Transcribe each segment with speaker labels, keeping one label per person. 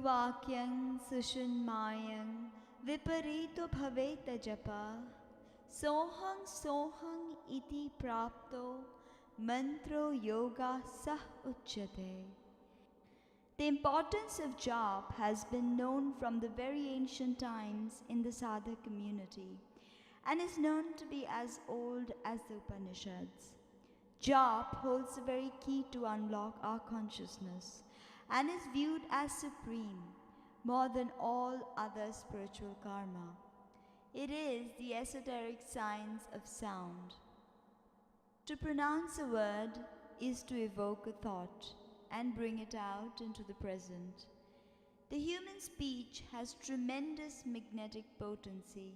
Speaker 1: Guruvakyang sushinmayang viparito bhaveta japa sohang iti prapto mantro yoga sah uchyate. The importance of jap has been known from the very ancient times in the sadhak community and is known to be as old as the Upanishads. Jap holds the very key to unlock our consciousness and is viewed as supreme, more than all other spiritual karma. It is the esoteric science of sound. To pronounce a word is to evoke a thought and bring it out into the present. The human speech has tremendous magnetic potency.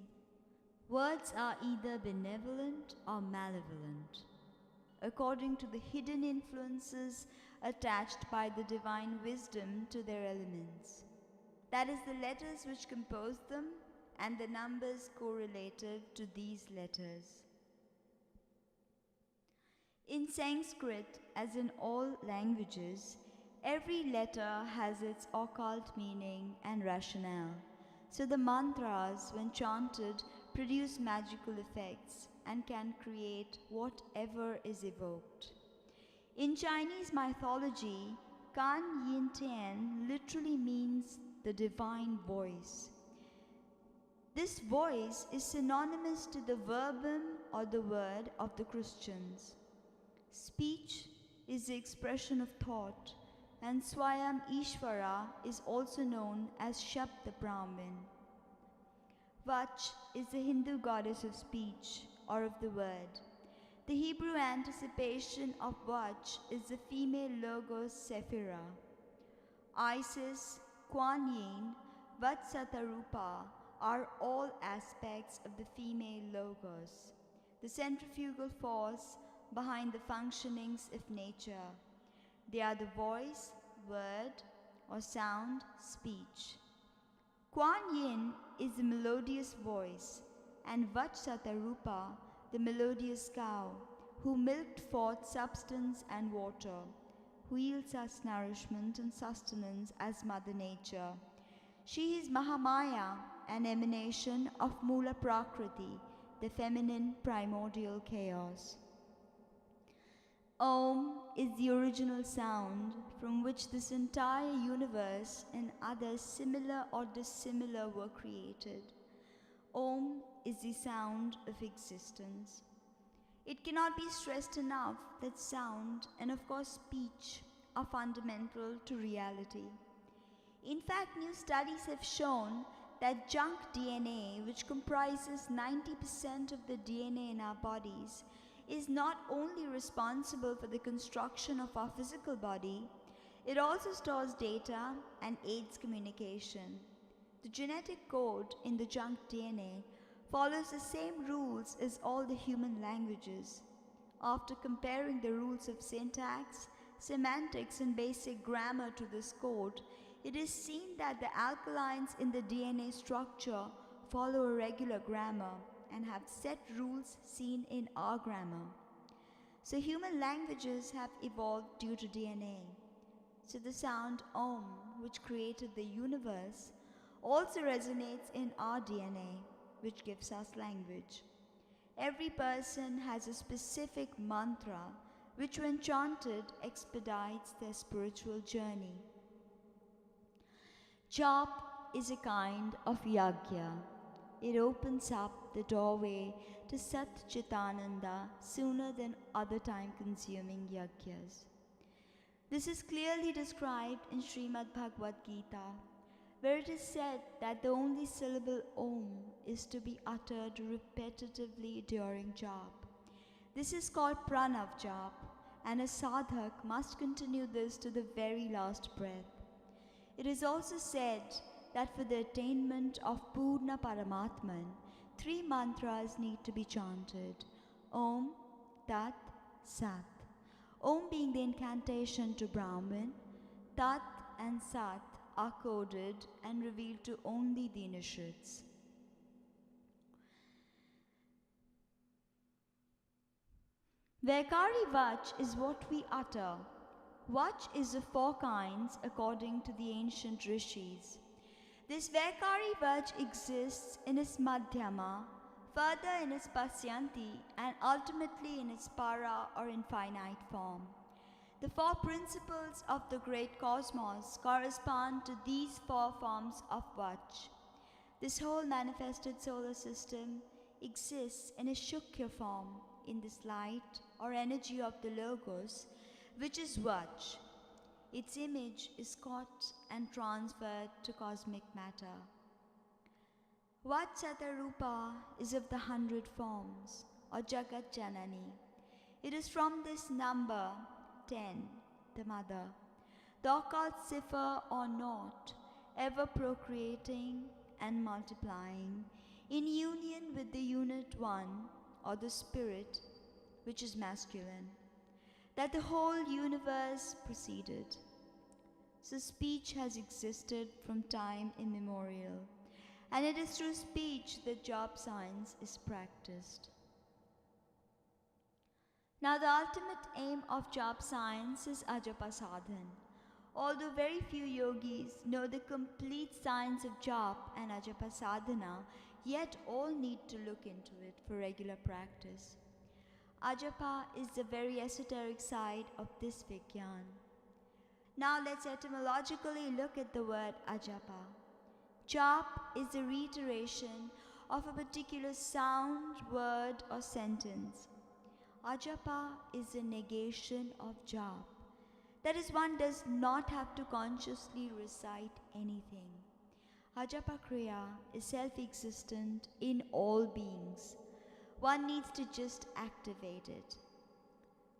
Speaker 1: Words are either benevolent or malevolent, according to the hidden influences attached by the divine wisdom to their elements. That is, the letters which compose them and the numbers correlative to these letters. In Sanskrit, as in all languages, every letter has its occult meaning and rationale. So the mantras, when chanted, produce magical effects and can create whatever is evoked. In Chinese mythology, Kan Yin Tian literally means the divine voice. This voice is synonymous to the verbum or the word of the Christians. Speech is the expression of thought, and Swayam Ishvara is also known as Shabda Brahmin. Vach is the Hindu goddess of speech or of the word. The Hebrew anticipation of Vach is the female logos Sephira. Isis, Kuan Yin, Vatsatarupa are all aspects of the female logos, the centrifugal force behind the functionings of nature. They are the voice, word, or sound, speech. Kuan Yin is the melodious voice, and Vatsatarupa, the melodious cow, who milked forth substance and water, who yields us nourishment and sustenance as Mother Nature. She is Mahamaya, an emanation of Mula Prakriti, the feminine primordial chaos. Om is the original sound from which this entire universe and others similar or dissimilar were created. Om is the sound of existence. It cannot be stressed enough that sound and of course speech are fundamental to reality. In fact, new studies have shown that junk DNA, which comprises 90% of the DNA in our bodies, is not only responsible for the construction of our physical body, it also stores data and aids communication. The genetic code in the junk DNA follows the same rules as all the human languages. After comparing the rules of syntax, semantics, and basic grammar to this code, it is seen that the alkalines in the DNA structure follow a regular grammar and have set rules seen in our grammar. So human languages have evolved due to DNA. So the sound Om, which created the universe, also resonates in our DNA, which gives us language. Every person has a specific mantra, which when chanted expedites their spiritual journey. Jap is a kind of yagya. It opens up the doorway to Sat Chitananda sooner than other time-consuming yagyas. This is clearly described in Srimad Bhagavad Gita, where it is said that the only syllable Om is to be uttered repetitively during jap. This is called Pranav Jap, and a sadhak must continue this to the very last breath. It is also said that for the attainment of Purna Paramatman, 3 mantras need to be chanted: Om, Tat, Sat. Om being the incantation to Brahman, Tat and Sat are coded and revealed to only the initiates. Vaikari Vach is what we utter. Vach is of four kinds according to the ancient rishis. This Vaikari Vach exists in its Madhyama, further in its Pasyanti, and ultimately in its Para or infinite form. The four principles of the great cosmos correspond to these four forms of Vach. This whole manifested solar system exists in a Shukya form in this light or energy of the Logos, which is Vach. Its image is caught and transferred to cosmic matter. Vachatarupa is of the 100 forms, or Jagat Janani. It is from this number 10, the mother, the occult cipher or naught, ever procreating and multiplying, in union with the unit one, or the spirit, which is masculine, that the whole universe proceeded. So speech has existed from time immemorial, and it is through speech that job science is practiced. Now the ultimate aim of job science is Ajapa Sadhan. Although very few yogis know the complete science of jap and Ajapa Sadhana, yet all need to look into it for regular practice. Ajapa is the very esoteric side of this Vigyan. Now let's etymologically look at the word Ajapa. Jap is the reiteration of a particular sound, word or sentence. Ajapa is the negation of jap. That is, one does not have to consciously recite anything. Ajapa Kriya is self-existent in all beings. One needs to just activate it.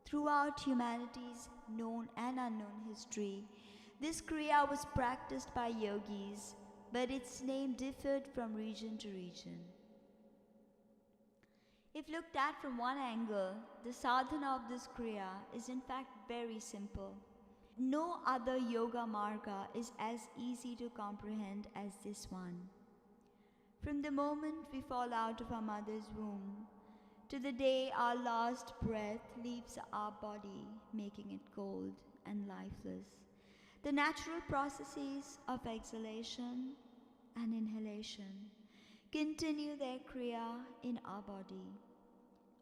Speaker 1: Throughout humanity's known and unknown history, this Kriya was practiced by yogis, but its name differed from region to region. If looked at from one angle, the sadhana of this Kriya is in fact very simple. No other yoga marga is as easy to comprehend as this one. From the moment we fall out of our mother's womb, to the day our last breath leaves our body, making it cold and lifeless, the natural processes of exhalation and inhalation continue their kriya in our body.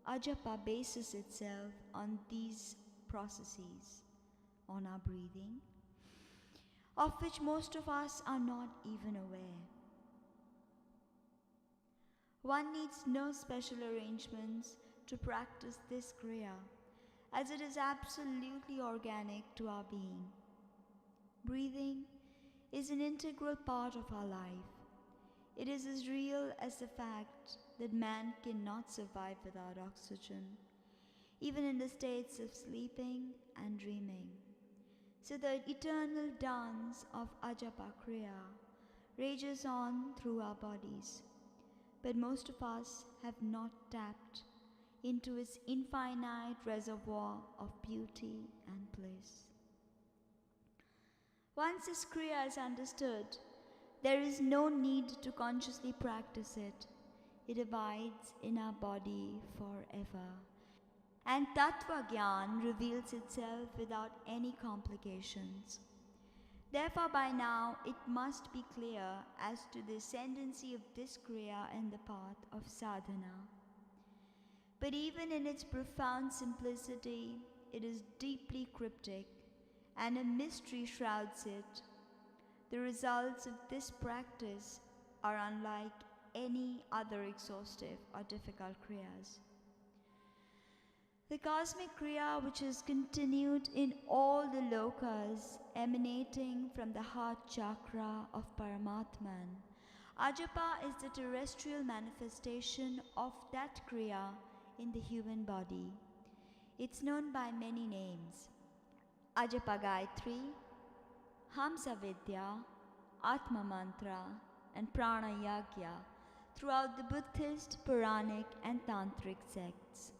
Speaker 1: Ajapa bases itself on these processes, on our breathing, of which most of us are not even aware. One needs no special arrangements to practice this kriya, as it is absolutely organic to our being. Breathing is an integral part of our life. It is as real as the fact that man cannot survive without oxygen, even in the states of sleeping and dreaming. So the eternal dance of Ajapa Kriya rages on through our bodies, but most of us have not tapped into its infinite reservoir of beauty and bliss. Once this Kriya is understood, there is no need to consciously practice it. It abides in our body forever. And Tattva Gyan reveals itself without any complications. Therefore, by now, it must be clear as to the ascendancy of this Kriya in the path of sadhana. But even in its profound simplicity, it is deeply cryptic, and a mystery shrouds it. The results of this practice are unlike any other exhaustive or difficult kriyas. The cosmic kriya, which is continued in all the lokas, emanating from the heart chakra of Paramatman, Ajapa is the terrestrial manifestation of that kriya in the human body. It's known by many names: Ajapa Gayatri, Hamsa Vidya, Atma Mantra, and Prana Yagya throughout the Buddhist, Puranic, and Tantric sects.